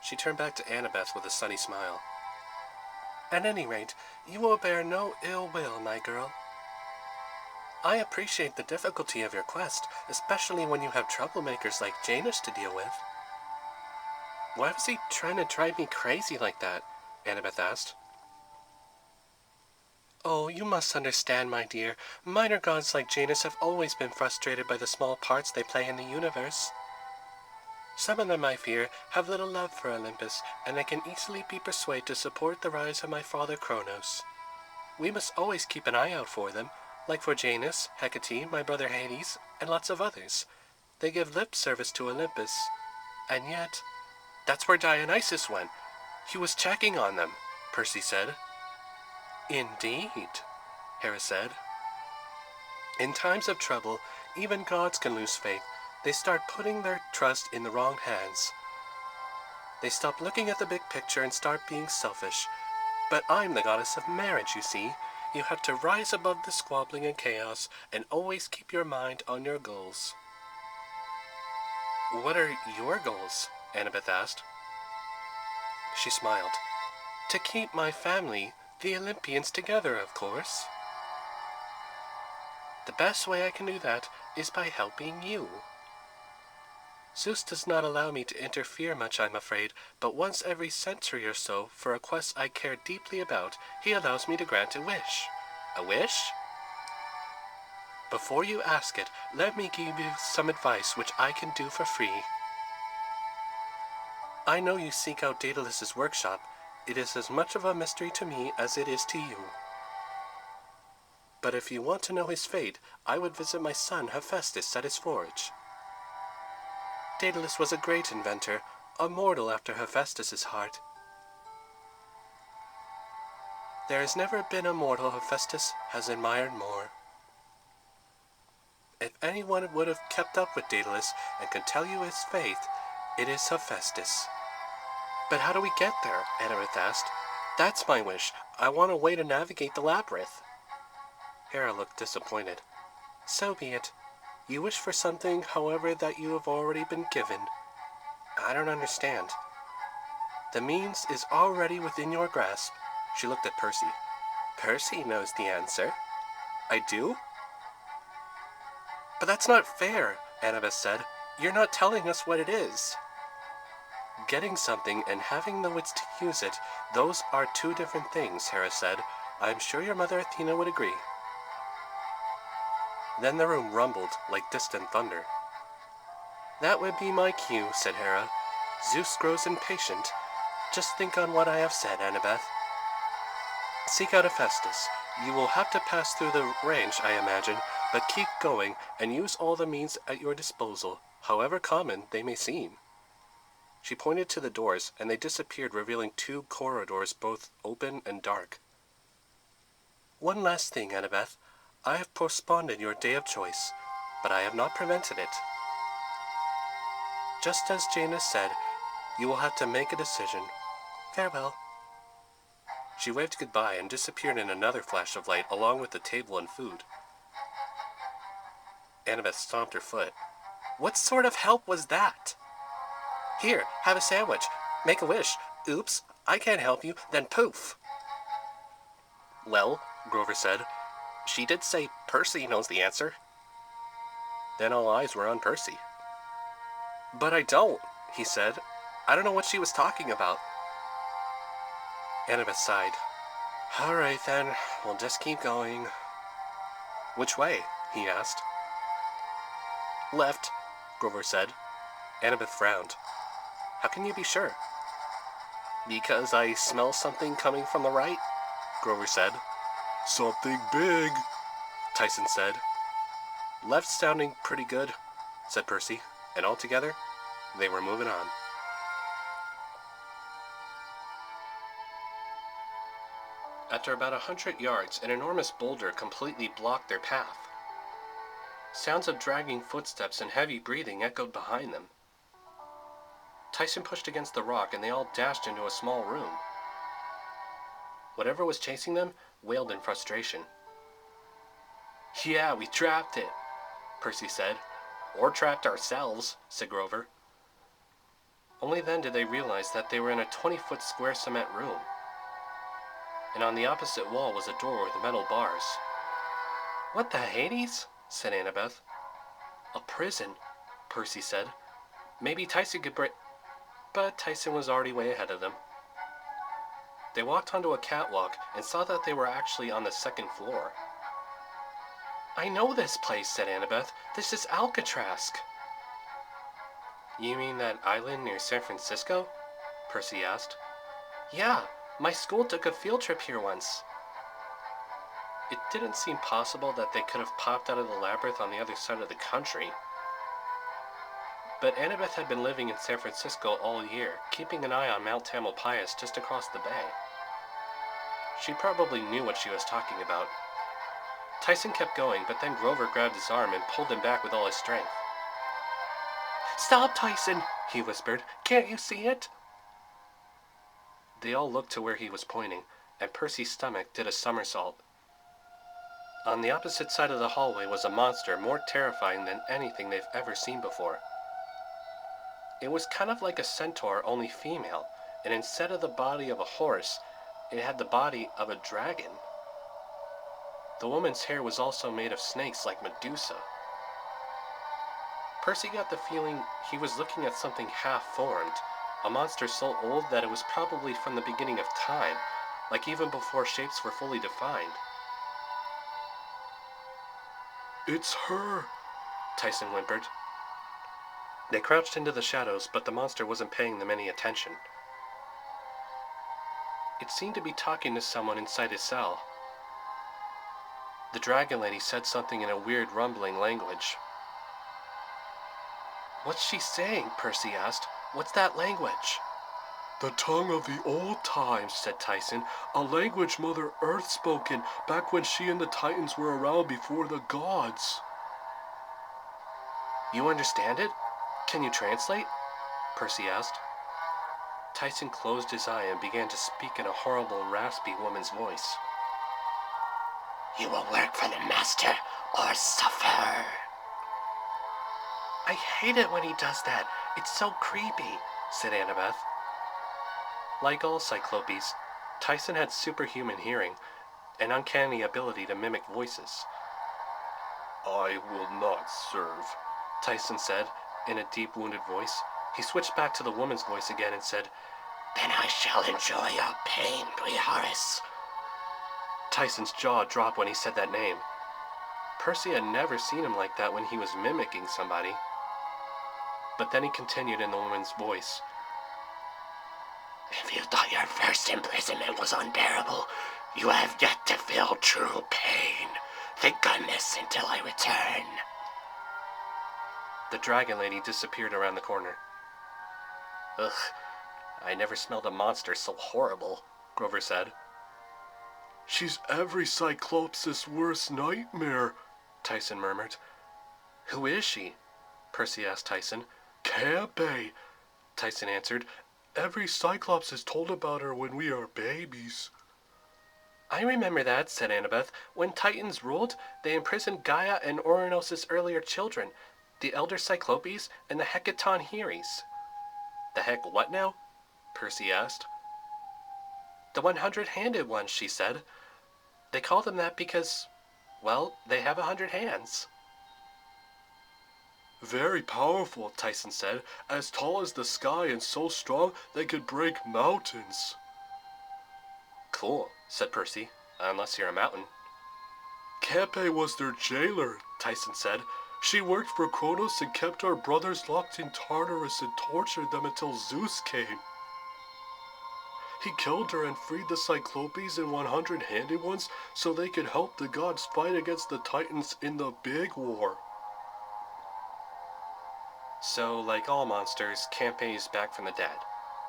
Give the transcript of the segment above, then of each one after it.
She turned back to Annabeth with a sunny smile. At any rate, you will bear no ill will, my girl. I appreciate the difficulty of your quest, especially when you have troublemakers like Janus to deal with. Why was he trying to drive me crazy like that? Annabeth asked. Oh, you must understand, my dear. Minor gods like Janus have always been frustrated by the small parts they play in the universe. Some of them, I fear, have little love for Olympus, and they can easily be persuaded to support the rise of my father Kronos. We must always keep an eye out for them, like for Janus, Hecate, my brother Hades, and lots of others. They give lip service to Olympus. And yet, that's where Dionysus went. He was checking on them, Percy said. Indeed, Hera said. In times of trouble, even gods can lose faith. They start putting their trust in the wrong hands. They stop looking at the big picture and start being selfish. But I'm the goddess of marriage, you see. You have to rise above the squabbling and chaos and always keep your mind on your goals. What are your goals? Annabeth asked. She smiled. To keep my family, the Olympians, together, of course. The best way I can do that is by helping you. Zeus does not allow me to interfere much, I'm afraid, but once every century or so, for a quest I care deeply about, he allows me to grant a wish. A wish? Before you ask it, let me give you some advice which I can do for free. I know you seek out Daedalus's workshop. It is as much of a mystery to me as it is to you. But if you want to know his fate, I would visit my son Hephaestus at his forge. Daedalus was a great inventor, a mortal after Hephaestus's heart. There has never been a mortal Hephaestus has admired more. If anyone would have kept up with Daedalus and could tell you his faith, it is Hephaestus. But how do we get there? Annabeth asked. That's my wish. I want a way to navigate the Labyrinth. Hera looked disappointed. So be it. You wish for something, however, that you have already been given. I don't understand. The means is already within your grasp. She looked at Percy. Percy knows the answer. I do? But that's not fair, Annabeth said. You're not telling us what it is. Getting something and having the wits to use it, those are two different things, Hera said. I'm sure your mother Athena would agree. Then the room rumbled like distant thunder. That would be my cue, said Hera. Zeus grows impatient. Just think on what I have said, Annabeth. Seek out Hephaestus. You will have to pass through the range, I imagine, but keep going and use all the means at your disposal, however common they may seem. She pointed to the doors, and they disappeared, revealing two corridors, both open and dark. One last thing, Annabeth. I have postponed your day of choice, but I have not prevented it. Just as Janus said, you will have to make a decision. Farewell. She waved goodbye and disappeared in another flash of light, along with the table and food. Annabeth stomped her foot. What sort of help was that? Here, have a sandwich. Make a wish. Oops, I can't help you. Then poof. Well, Grover said, she did say Percy knows the answer. Then all eyes were on Percy. But I don't, he said. I don't know what she was talking about. Annabeth sighed. All right then, we'll just keep going. Which way? He asked. Left, Grover said. Annabeth frowned. How can you be sure? Because I smell something coming from the right, Grover said. Something big, Tyson said. Left sounding pretty good, said Percy, and altogether, they were moving on. After about 100 yards, an enormous boulder completely blocked their path. Sounds of dragging footsteps and heavy breathing echoed behind them. Tyson pushed against the rock and they all dashed into a small room. Whatever was chasing them wailed in frustration. Yeah, we trapped it, Percy said. Or trapped ourselves, said Grover. Only then did they realize that they were in a 20-foot square cement room, and on the opposite wall was a door with metal bars. "What the Hades?" said Annabeth. "A prison," Percy said. "Maybe Tyson could break—" But Tyson was already way ahead of them. They walked onto a catwalk and saw that they were actually on the second floor. "I know this place," said Annabeth. "This is Alcatraz." "You mean that island near San Francisco?" Percy asked. "Yeah, my school took a field trip here once." It didn't seem possible that they could have popped out of the labyrinth on the other side of the country. But Annabeth had been living in San Francisco all year, keeping an eye on Mount Tamalpais just across the bay. She probably knew what she was talking about. Tyson kept going, but then Grover grabbed his arm and pulled him back with all his strength. "Stop, Tyson!" he whispered. "Can't you see it?" They all looked to where he was pointing, and Percy's stomach did a somersault. On the opposite side of the hallway was a monster more terrifying than anything they've ever seen before. It was kind of like a centaur, only female, and instead of the body of a horse, it had the body of a dragon. The woman's hair was also made of snakes like Medusa. Percy got the feeling he was looking at something half-formed, a monster so old that it was probably from the beginning of time, like even before shapes were fully defined. "It's her," Tyson whimpered. They crouched into the shadows, but the monster wasn't paying them any attention. It seemed to be talking to someone inside his cell. The dragon lady said something in a weird rumbling language. "What's she saying?" Percy asked. "What's that language?" "The tongue of the old times," said Tyson. "A language Mother Earth spoken back when she and the Titans were around before the gods." "You understand it? Can you translate?" Percy asked. Tyson closed his eye and began to speak in a horrible, raspy woman's voice. "You will work for the master or suffer." "I hate it when he does that. It's so creepy," said Annabeth. Like all Cyclopes, Tyson had superhuman hearing, an uncanny ability to mimic voices. "I will not serve," Tyson said, in a deep, wounded voice. He switched back to the woman's voice again and said, "Then I shall enjoy your pain, Briaris." Tyson's jaw dropped when he said that name. Percy had never seen him like that when he was mimicking somebody. But then he continued in the woman's voice. "If you thought your first imprisonment was unbearable, you have yet to feel true pain. Think on this until I return." The dragon lady disappeared around the corner. "Ugh, I never smelled a monster so horrible," Grover said. "She's every Cyclops' worst nightmare," Tyson murmured. "Who is she?" Percy asked Tyson. "Campbell," Tyson answered. "Every Cyclops has told about her when we are babies." "I remember that," said Annabeth. "When Titans ruled, they imprisoned Gaia and Ouranos' earlier children, the Elder Cyclopes and the Hecatoncheires." "The heck what now?" Percy asked. "The 100-handed ones," she said. "They call them that because, well, they have 100 hands." "Very powerful," Tyson said. "As tall as the sky and so strong they could break mountains." "Cool," said Percy, "unless you're a mountain." "Campbell was their jailer," Tyson said. "She worked for Kronos and kept our brothers locked in Tartarus and tortured them until Zeus came. He killed her and freed the Cyclopes and 100-handed ones so they could help the gods fight against the Titans in the big war." "So, like all monsters, Campbell is back from the dead,"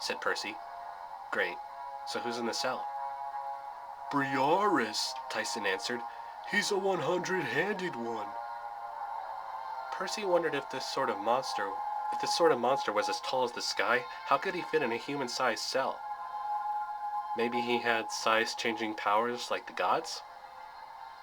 said Percy. "Great. So who's in the cell?" "Briaris," Tyson answered. "He's a 100-handed one." Percy wondered if this sort of monster was as tall as the sky, how could he fit in a human-sized cell? Maybe he had size-changing powers like the gods?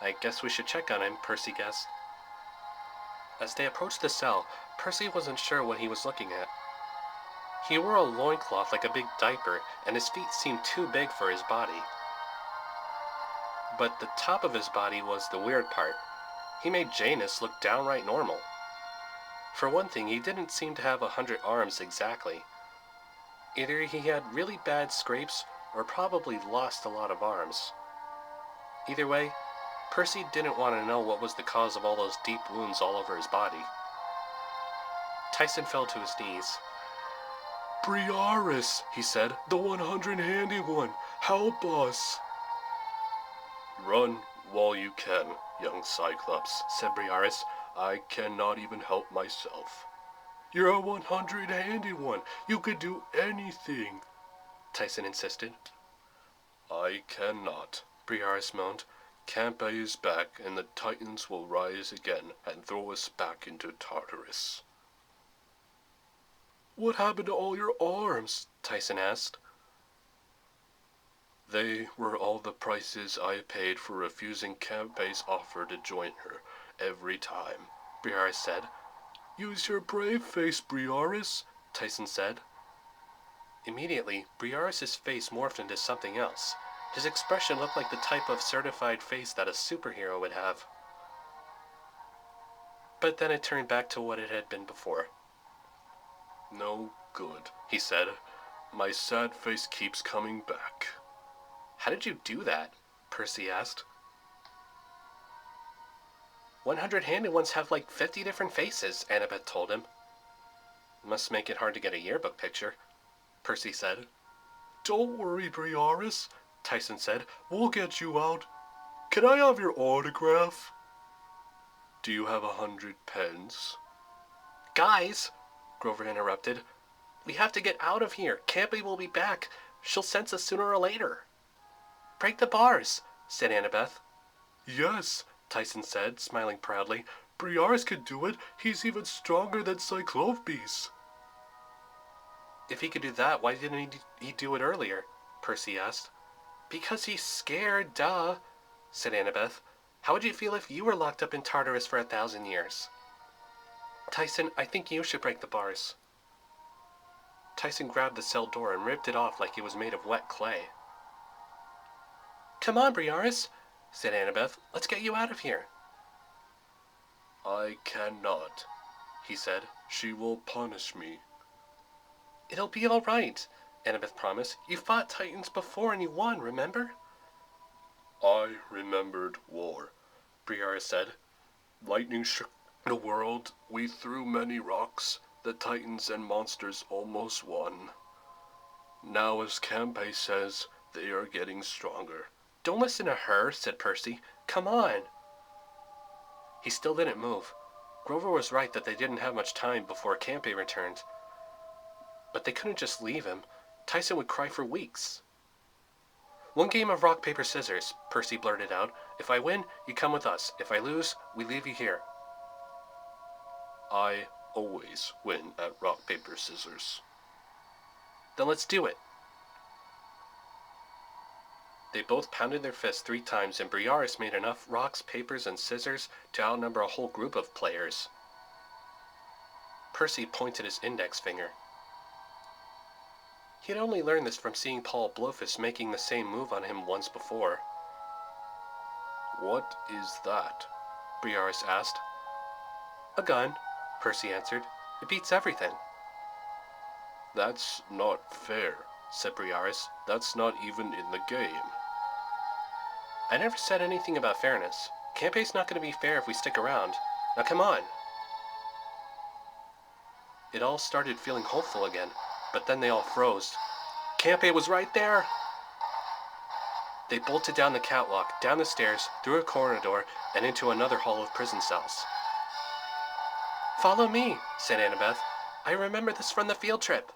"I guess we should check on him," Percy guessed. As they approached the cell, Percy wasn't sure what he was looking at. He wore a loincloth like a big diaper, and his feet seemed too big for his body. But the top of his body was the weird part. He made Janus look downright normal. For one thing, he didn't seem to have 100 arms exactly. Either he had really bad scrapes, or probably lost a lot of arms. Either way, Percy didn't want to know what was the cause of all those deep wounds all over his body. Tyson fell to his knees. "Briaris," he said, "the 100-handy one, help us!" "Run while you can, young Cyclops," said Briaris. "I cannot even help myself." "You're a 100-handy one. You could do anything," Tyson insisted. "I cannot," Briaris moaned. "Campbell is back, and the Titans will rise again and throw us back into Tartarus." "What happened to all your arms?" Tyson asked. "They were all the prices I paid for refusing Campbell's offer to join her every time," Briaris said. "Use your brave face, Briaris," Tyson said. Immediately, Briaris' face morphed into something else. His expression looked like the type of certified face that a superhero would have. But then it turned back to what it had been before. "No good," he said. "My sad face keeps coming back." "How did you do that?" Percy asked. 100-handed ones have like 50 different faces, Annabeth told him. "Must make it hard to get a yearbook picture," Percy said. "Don't worry, Briaris," Tyson said. "We'll get you out. Can I have your autograph?" "Do you have 100 pens?" "Guys," Grover interrupted, "we have to get out of here. Campbell will be back. She'll sense us sooner or later." "Break the bars," said Annabeth. "Yes," Tyson said, smiling proudly. "Briaris could do it. He's even stronger than Cyclopes." "If he could do that, why didn't he do it earlier?" Percy asked. "Because he's scared, duh," said Annabeth. "How would you feel if you were locked up in Tartarus for 1,000 years? Tyson, I think you should break the bars." Tyson grabbed the cell door and ripped it off like it was made of wet clay. "Come on, Briaris," said Annabeth. "Let's get you out of here." "I cannot," he said. "She will punish me." "It'll be all right," Annabeth promised. "You fought Titans before and you won, remember?" "I remembered war," Briaris said. "Lightning shook the world. We threw many rocks. The Titans and monsters almost won. Now, as Campbell says, they are getting stronger." "Don't listen to her," said Percy. "Come on." He still didn't move. Grover was right that they didn't have much time before Campbell returned. But they couldn't just leave him. Tyson would cry for weeks. "One game of rock, paper, scissors," Percy blurted out. "If I win, you come with us. If I lose, we leave you here." "I always win at rock, paper, scissors." "Then let's do it." They both pounded their fists 3 times, and Briaris made enough rocks, papers, and scissors to outnumber a whole group of players. Percy pointed his index finger. He had only learned this from seeing Paul Blofus making the same move on him once before. "What is that?" Briaris asked. "A gun," Percy answered. "It beats everything." "That's not fair," said Briaris. "That's not even in the game." "I never said anything about fairness. Campaign's not going to be fair if we stick around. Now come on." It all started feeling hopeful again, but then they all froze. Campbell was right there! They bolted down the catwalk, down the stairs, through a corridor, and into another hall of prison cells. "Follow me," said Annabeth. "I remember this from the field trip."